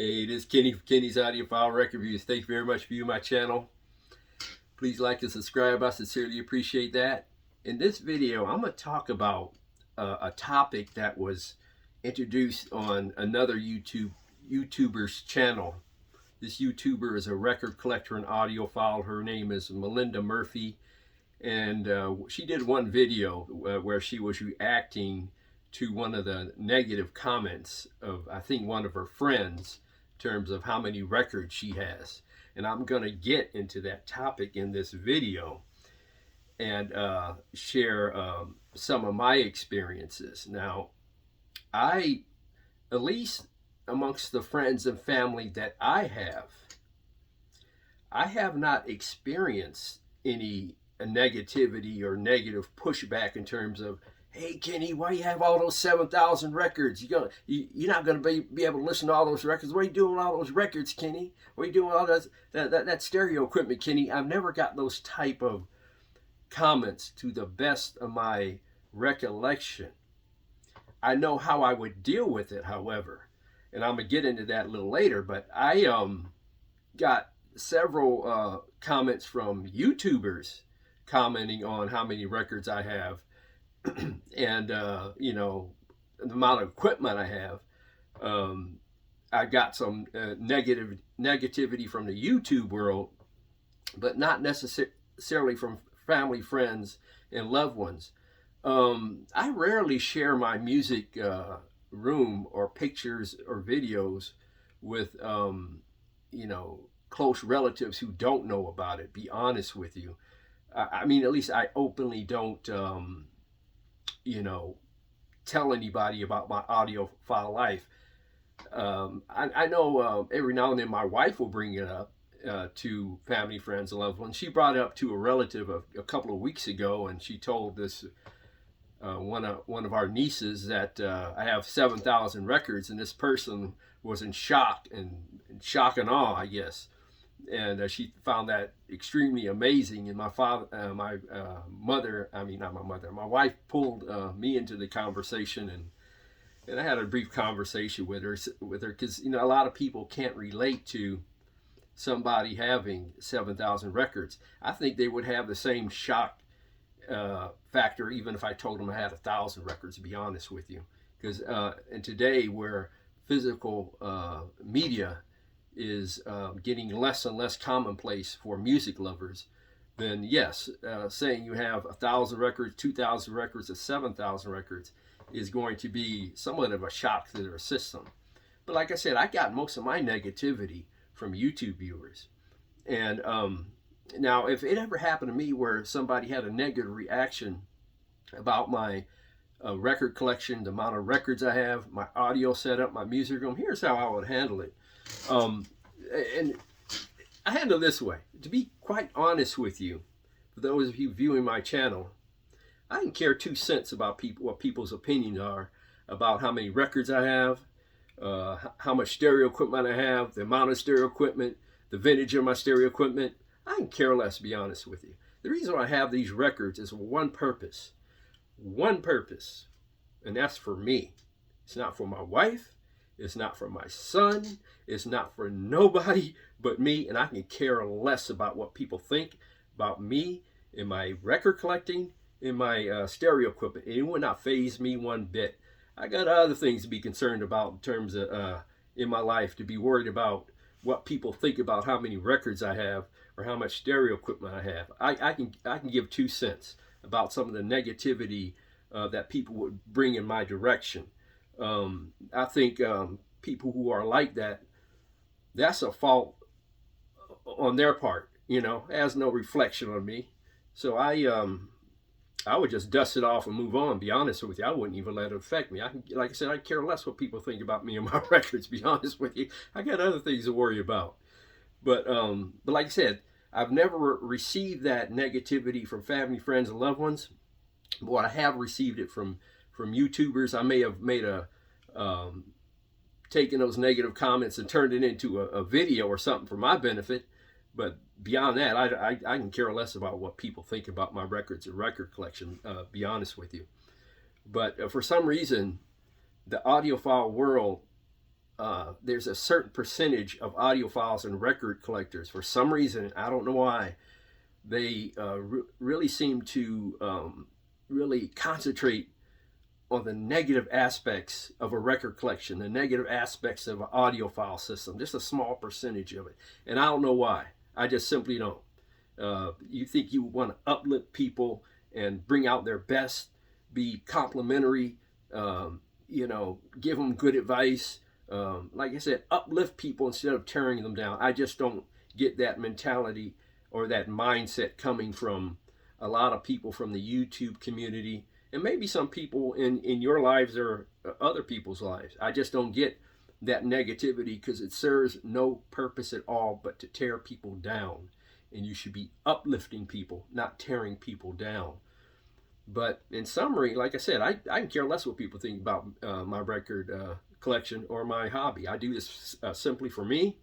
Hey, this is Kenny from Kenny's Audiophile Record Reviews. Thank you very much for viewing my channel. Please like and subscribe. I sincerely appreciate that. In this video, I'm going to talk about a topic that was introduced on another YouTuber's channel. This YouTuber is a record collector and audiophile. Her name is Melinda Murphy. And she did one video where she was reacting to one of the negative comments of, I think, one of her friends in terms of how many records she has. And I'm going to get into that topic in this video and share some of my experiences. Now, at least amongst the friends and family that I have not experienced any negativity or negative pushback in terms of, hey, Kenny, why you have all those 7,000 records? You're not going to be able to listen to all those records. What are you doing with all those records, Kenny? What are you doing with all that stereo equipment, Kenny? I've never got those type of comments to the best of my recollection. I know how I would deal with it, however, and I'm going to get into that a little later, but I got several comments from YouTubers commenting on how many records I have and you know, the amount of equipment I have. I got some negativity from the YouTube world, but not necessarily from family, friends, and loved ones. I rarely share my music room or pictures or videos with you know, close relatives who don't know about it, be honest with you. I mean, at least I openly don't you know, tell anybody about my audiophile life. I know every now and then my wife will bring it up to family, friends, and loved ones. She brought it up to a relative a couple of weeks ago, and she told this one of our nieces that I have 7,000 records, and this person was in shock and awe, I guess. And she found that extremely amazing. And my wife pulled me into the conversation, and I had a brief conversation with her because, you know, a lot of people can't relate to somebody having 7,000 records. I think they would have the same shock factor even if I told them I had 1,000 records, to be honest with you. Because in today, where physical media is getting less and less commonplace for music lovers, then yes, saying you have 1,000 records, 2,000 records, or 7,000 records is going to be somewhat of a shock to their system. But like I said, I got most of my negativity from YouTube viewers. And now, if it ever happened to me where somebody had a negative reaction about my record collection, the amount of records I have, my audio setup, my music room, here's how I would handle it. And I handle it this way. To be quite honest with you, for those of you viewing my channel, I don't care 2 cents about what people's opinions are about how many records I have, how much stereo equipment I have, the amount of stereo equipment, the vintage of my stereo equipment. I can care less, to be honest with you. The reason why I have these records is one purpose, and that's for me. It's not for my wife. It's not for my son. It's not for nobody but me. And I can care less about what people think about me in my record collecting, in my stereo equipment. It would not faze me one bit. I got other things to be concerned about in terms of in my life, to be worried about what people think about how many records I have or how much stereo equipment I have. I can give 2 cents about some of the negativity that people would bring in my direction. I think people who are like that, that's a fault on their part. You know, it has no reflection on me. So I would just dust it off and move on, be honest with you. I wouldn't even let it affect me. Like I said, I care less what people think about me and my records, be honest with you. I got other things to worry about. But like I said, I've never received that negativity from family, friends, and loved ones. But I have received it from YouTubers. I may have made taken those negative comments and turned it into a video or something for my benefit. But beyond that, I can care less about what people think about my records and record collection, be honest with you. But for some reason, the audiophile world there's a certain percentage of audiophiles and record collectors. For some reason, I don't know why, they really seem to really concentrate on the negative aspects of a record collection, the negative aspects of an audiophile system, just a small percentage of it. And I don't know why. I just simply don't. You think you want to uplift people and bring out their best, be complimentary, give them good advice. Like I said, uplift people instead of tearing them down. I just don't get that mentality or that mindset coming from a lot of people from the YouTube community, and maybe some people in your lives or other people's lives. I just don't get that negativity, because it serves no purpose at all but to tear people down. And you should be uplifting people, not tearing people down. But in summary, like I said, I can care less what people think about my record collection or my hobby. I do this simply for me.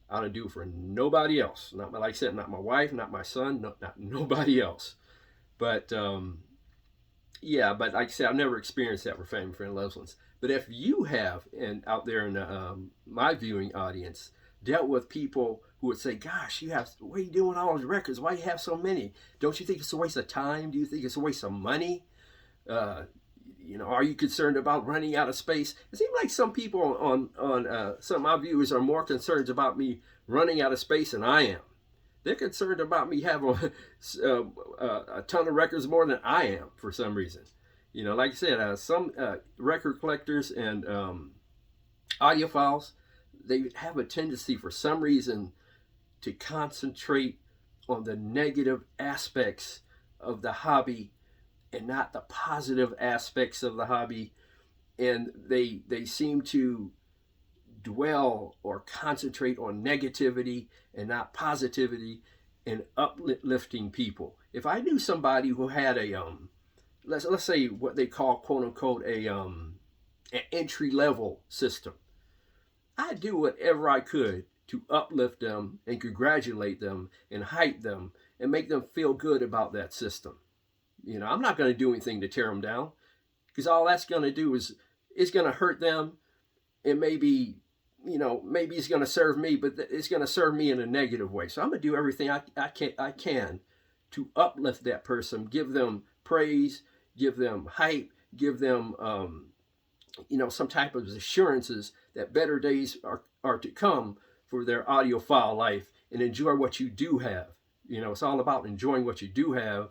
I don't do it for nobody else. Not, like I said, not my wife, not my son, not nobody else. But yeah, but like I said, I've never experienced that with family, friend, loved ones. But if you have, and out there in my viewing audience, dealt with people who would say, gosh, what are you doing all those records? Why do you have so many? Don't you think it's a waste of time? Do you think it's a waste of money? Are you concerned about running out of space? It seems like some people on some of my viewers are more concerned about me running out of space than I am. They're concerned about me having a ton of records more than I am for some reason. Like I said, some record collectors and audiophiles, they have a tendency for some reason to concentrate on the negative aspects of the hobby and not the positive aspects of the hobby. And they seem to dwell or concentrate on negativity and not positivity and uplifting people. If I knew somebody who had a let's say what they call, quote unquote, an entry level system, I'd do whatever I could to uplift them and congratulate them and hype them and make them feel good about that system. I'm not going to do anything to tear them down, because all that's going to do is it's going to hurt them. And maybe it's going to serve me, but it's going to serve me in a negative way. So I'm going to do everything I can to uplift that person, give them praise, give them hype, give them some type of assurances that better days are to come for their audiophile life, and enjoy what you do have. It's all about enjoying what you do have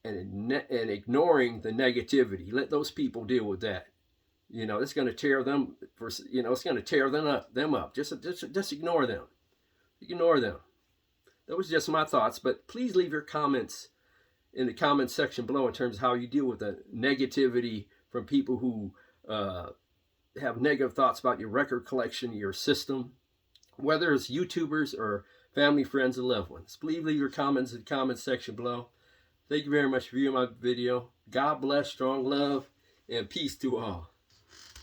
and ignoring the negativity. Let those people deal with that. It's going to tear them it's going to tear them up. Just ignore them. Ignore them. That was just my thoughts, but please leave your comments in the comments section below in terms of how you deal with the negativity from people who have negative thoughts about your record collection, your system, whether it's YouTubers or family, friends, and loved ones. Please leave your comments in the comments section below. Thank you very much for viewing my video. God bless, strong love, and peace to all.